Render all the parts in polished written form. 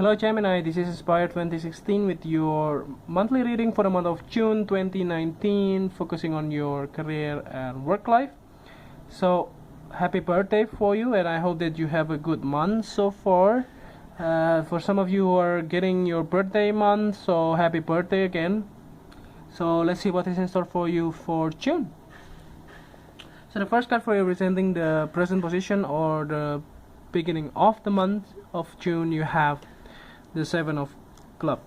Hello Gemini, this is Inspire 2016 with your monthly reading for the month of June 2019, focusing on your career and work life. So, happy birthday for you, and I hope that you have a good month so far. For some of you who are getting your birthday month, so happy birthday again. So let's see what is in store for you for June. So the first card for you representing the present position or the beginning of the month of June, you have the Seven of Clubs.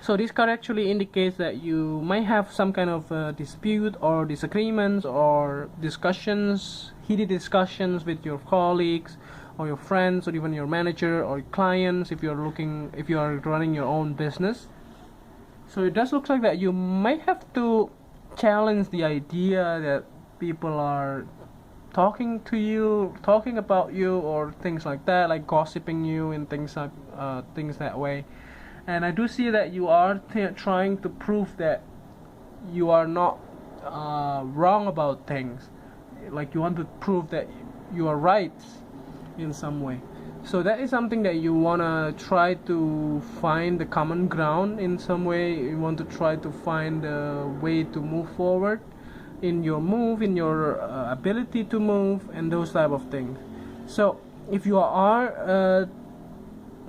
So this card actually indicates that you might have some kind of dispute or disagreements or discussions, heated discussions with your colleagues or your friends or even your manager or clients if you are running your own business. So it does look like that you might have to challenge the idea that people are talking to you, talking about you, or things like that, like gossiping you and things that way. And I do see that you are trying to prove that you are not wrong about things, like you want to prove that you are right in some way. So that is something that you want to try to find the common ground in some way. You want to try to find a way to move forward in your ability to move and those type of things. So if you are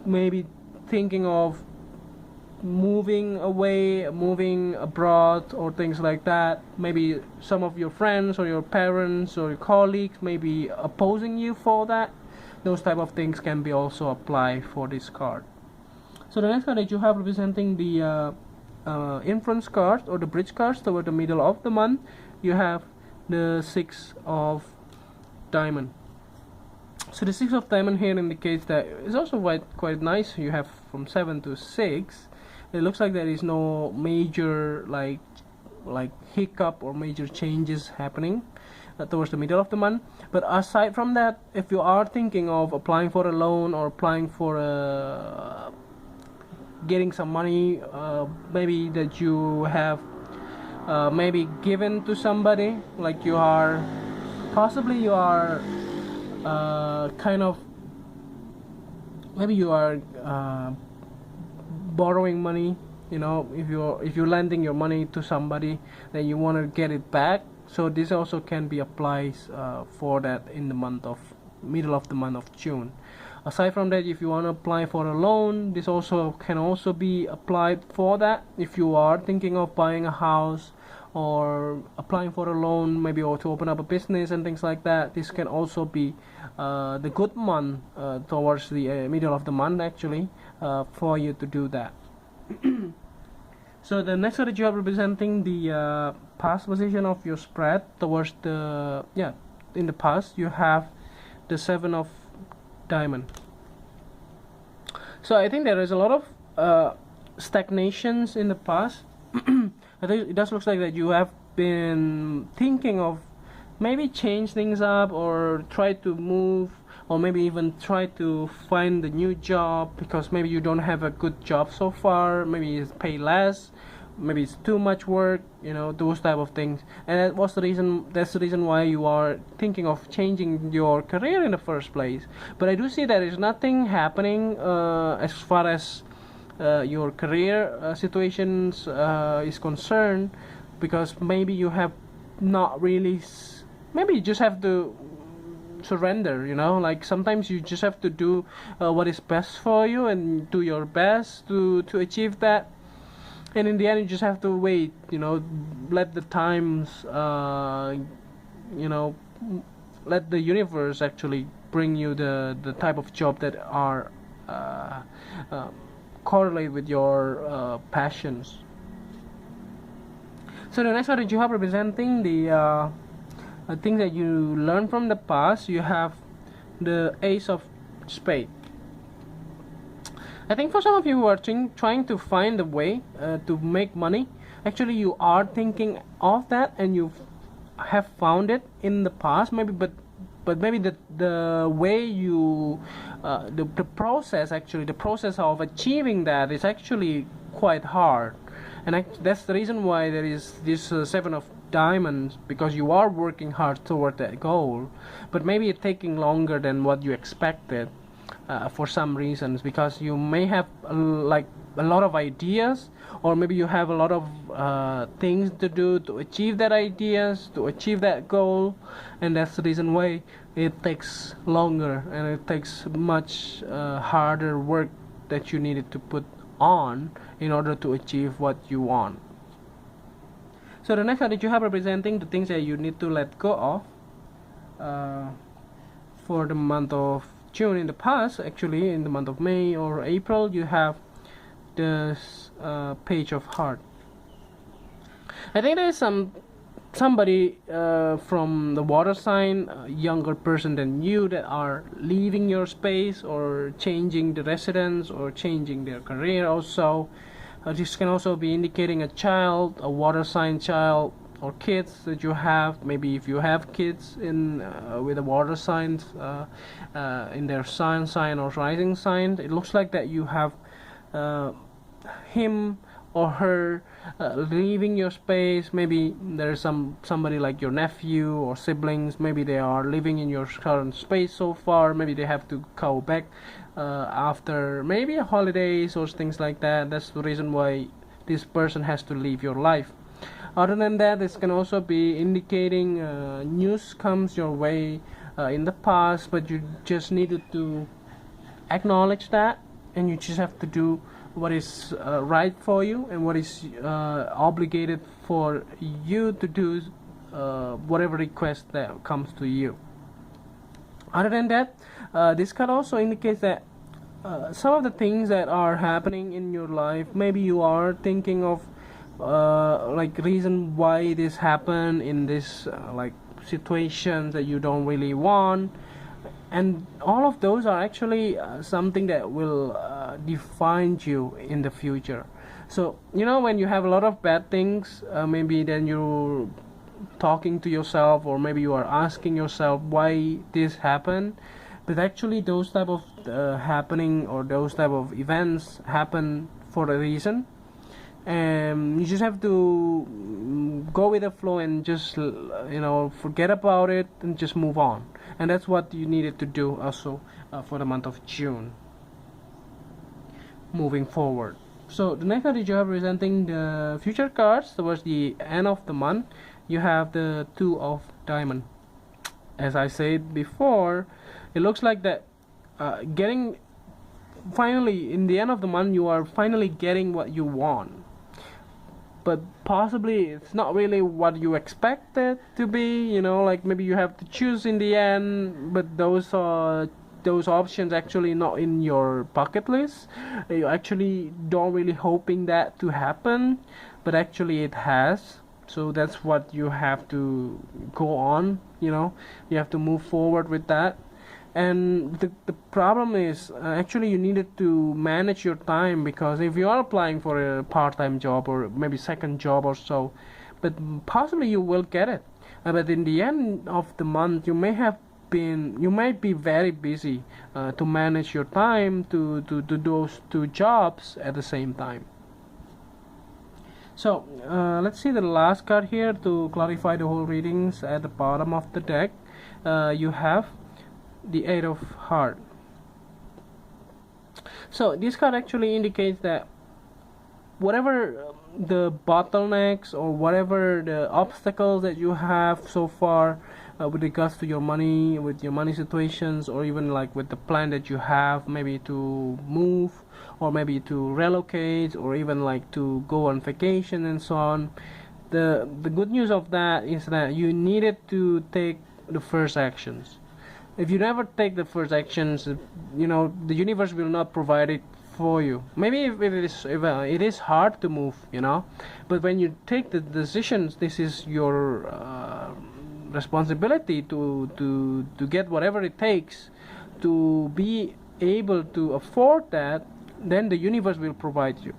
maybe thinking of moving away, moving abroad or things like that, maybe some of your friends or your parents or your colleagues may be opposing you for that, those type of things can be also applied for this card. So the next card that you have representing the influence cards or the bridge cards toward the middle of the month, you have the Six of Diamond. So the Six of Diamond here indicates that it's also quite nice. You have from 7 to 6. It looks like there is no major like hiccup or major changes happening towards the middle of the month. But aside from that, if you are thinking of applying for a loan or applying for getting some money, maybe that you have maybe given to somebody, like you are kind of, maybe you are borrowing money, if you're lending your money to somebody, then you want to get it back. So this also can be applied for that in the middle of the month of June. Aside from that, if you want to apply for a loan, this can also be applied for that. If you are thinking of buying a house or applying for a loan, maybe or to open up a business and things like that, this can also be the good month towards the middle of the month actually for you to do that. So the next card that you have representing the past position of your spread towards in the past, you have the Seven of Diamond. So I think there is a lot of stagnations in the past. I think it does look like that you have been thinking of maybe change things up or try to move, or maybe even try to find a new job because maybe you don't have a good job so far, maybe it's pay less, maybe it's too much work, those type of things. And that's the reason why you are thinking of changing your career in the first place. But I do see there is nothing happening as far as your career situations is concerned, because maybe you have not really, maybe you just have to surrender, like sometimes you just have to do what is best for you and do your best to achieve that. And in the end, you just have to wait, let the times, let the universe actually bring you the type of job that are correlate with your passions. So the next card that you have representing the things that you learned from the past, you have the Ace of Spades. I think for some of you who are trying to find a way to make money, actually you are thinking of that and you have found it in the past, maybe, but maybe the way you the process of achieving that is actually quite hard, and that's the reason why there is this Seven of Diamonds, because you are working hard toward that goal, but maybe it's taking longer than what you expected. for some reasons, because you may have like a lot of ideas, or maybe you have a lot of things to do to achieve that ideas, to achieve that goal, and that's the reason why it takes longer and it takes much harder work that you needed to put on in order to achieve what you want. So the next card that you have representing the things that you need to let go of for the month of June. In the past, actually in the month of May or April, you have this Page of Heart. I think there is somebody from the water sign, a younger person than you, that are leaving your space or changing the residence or changing their career also. This can also be indicating a child, a water sign child, or kids that you have. Maybe if you have kids in with the water signs in their sun sign or rising sign, it looks like that you have him or her leaving your space. Maybe there's somebody like your nephew or siblings, maybe they are living in your current space so far, maybe they have to go back after maybe holidays or things like that. That's the reason why this person has to leave your life. Other than that, this can also be indicating news comes your way in the past, but you just needed to acknowledge that, and you just have to do what is right for you and what is obligated for you to do, whatever request that comes to you. Other than that, this card also indicates that some of the things that are happening in your life, maybe you are thinking of like reason why this happened in this like situations that you don't really want, and all of those are actually something that will define you in the future. So when you have a lot of bad things, maybe then you're talking to yourself, or maybe you are asking yourself why this happened, but actually those type of happening or those type of events happen for a reason, and you just have to go with the flow and just forget about it and just move on. And that's what you needed to do also for the month of June moving forward. So the next card that you have representing the future cards towards the end of the month, you have the Two of Diamond. As I said before, it looks like that getting finally in the end of the month, you are finally getting what you want, but possibly it's not really what you expected to be. Like maybe you have to choose in the end, but those options actually not in your bucket list. You actually don't really hoping that to happen, but actually it has. So that's what you have to go on. You have to move forward with that. And the problem is actually you needed to manage your time, because if you are applying for a part-time job or maybe second job or so, but possibly you will get it, but in the end of the month you might be very busy to manage your time to do those two jobs at the same time. So let's see the last card here to clarify the whole readings. At the bottom of the deck you have the Eight of Heart. So this card actually indicates that whatever the bottlenecks or whatever the obstacles that you have so far with regards to your money, with your money situations, or even like with the plan that you have, maybe to move or maybe to relocate or even like to go on vacation and so on, the good news of that is that you needed to take the first actions. If you never take the first actions, the universe will not provide it for you. Maybe if it is hard to move, but when you take the decisions, this is your responsibility to get whatever it takes to be able to afford that. Then the universe will provide you.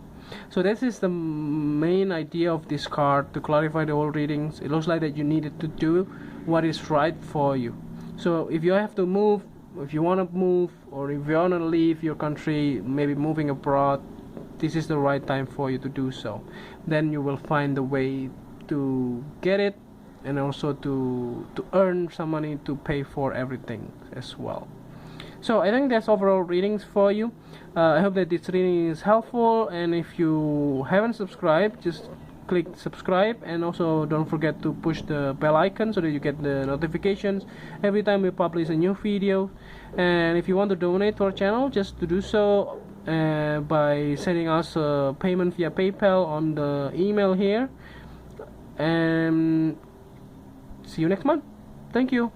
So this is the main idea of this card, to clarify the whole readings. It looks like that you needed to do what is right for you. So if you have to move, if you want to move, or if you want to leave your country, maybe moving abroad, this is the right time for you to do so. Then you will find a way to get it, and also to earn some money to pay for everything as well. So I think that's overall readings for you. I hope that this reading is helpful, and if you haven't subscribed, just click subscribe, and also don't forget to push the bell icon so that you get the notifications every time we publish a new video. And if you want to donate to our channel, just to do so by sending us a payment via PayPal on the email here. And see you next month. Thank you.